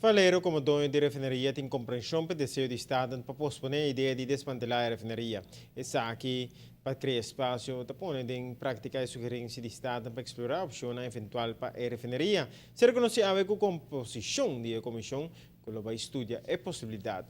Valerio, como dono de refineria, tem compreensão para o desejo do Estado para posponer a ideia de desmantelar a refineria. Essa aqui, para criar espaço, está pondo em prática a sugerência do Estado para explorar a opção eventual para a refineria. Se reconhece a composição da comissão, que vai estudar a possibilidade.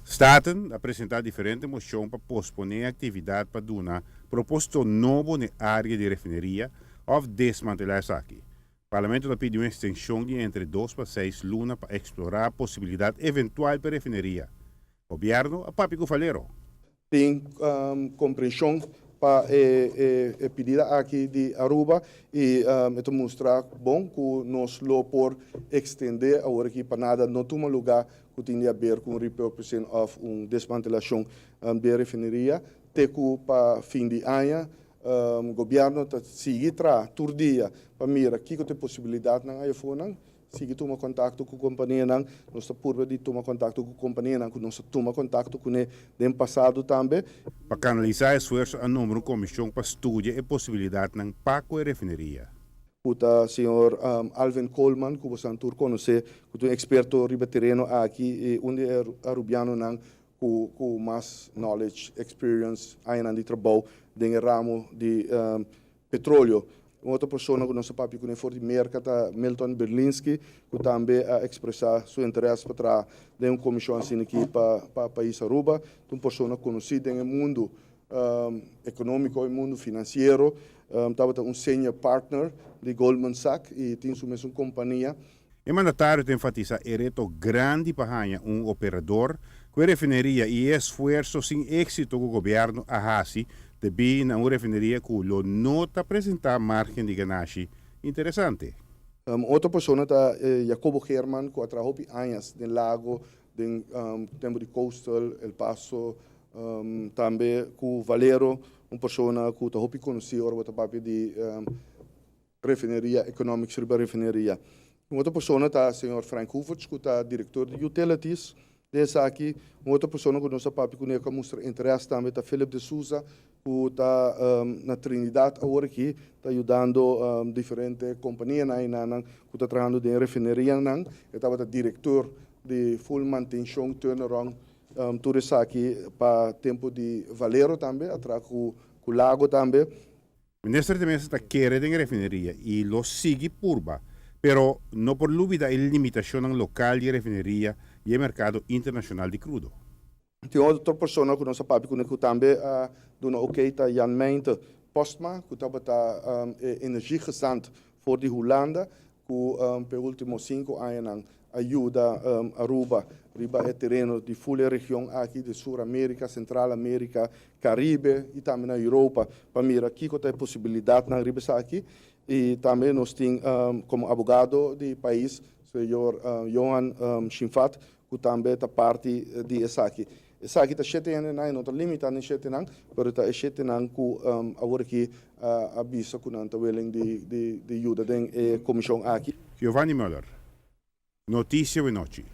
Staten apresentar diferente moção para posponer a atividade para donar proposto novo na área de refineria ou desmantelar essa aqui. O Parlamento pediu uma extensão de entre 2 para 6 lunas para explorar a possibilidade eventual para a refineria. O governo a Papico Falero. Tem compreensão para a pedida aqui de Aruba e então mostrar bom que nós lo por estender agora aqui para nada não toma lugar que tem a ver com repurposing of desmantelação da refineria teco para fim de ano o governo está seguir todo dia para mirar que tem possibilidade na iPhone sigue toma contato com a companhia nós está por de tomar contato com a companhia que nós toma contato com ele no passado também Para canalizar esforço a número comissão para estudar a possibilidade de Paco e refineria. O senhor Alvin Coleman, que você não conhece, que é um experto riba terreno aqui, onde é arubiano com mais knowledge, experience, ainda de trabalho dentro do ramo de petróleo. Outra pessoa que nós sabemos que é forte mercado, Milton Berlinski, que também expressar seu interesse para dar uma comissão assim aqui para o país Aruba. Uma pessoa conhecida no mundo econômico e mundo financeiro. Estava um senior partner de Goldman Sachs e tem sua mesma companhia. O mandatário enfatiza o reto grande para operador que a refineria e esforço sem êxito do governo a hasi de bem na uma refineria que lo nota apresentar margem de ganagem interessante. Outra pessoa é Jacobo Herman, que trabalhou anos no lago, no tempo de Coastal, El Paso, também com Valero, uma pessoa que trabalhou conhecido o papel de refineria, economics riba refineria. Outra pessoa é o senhor Frank Hooverts, que é diretor de utilities. Dessa aqui, outra pessoa que nós sabemos que mostra interesse também é Philip de Souza, que está na Trinidad agora aqui, está ajudando diferentes companhias que está trabalhando em refineria. Ele estava diretor de full manutenção, turnaround, tudo isso aqui para tempo de Valero também, atrás com o lago também. O ministro também está querendo em refineria e lo sigue purba, pero não por dúvida a limitação local de refineria e o mercado internacional de crudo. Tem outra pessoa que nós sabemos que também dona ok tá Jan Meinte Postma, que estava energiegezant voor de Holanda, que per último 5 anos ajuda Aruba, riba é terreno de full região aqui de Sul-América, Central-América, Caribe e também na Europa, para mirar aqui que tem possibilidade na riba aqui. E também nós temos como advogado do país, o senhor Johan Schimfat, que também está parte de essa aqui. Essa aqui está 7 anos, não está limitado em 7 anos, mas está 7 anos que agora aqui avisa que não está willing de ajuda da comissão aqui. Giovanni Müller, Notícia e Noite.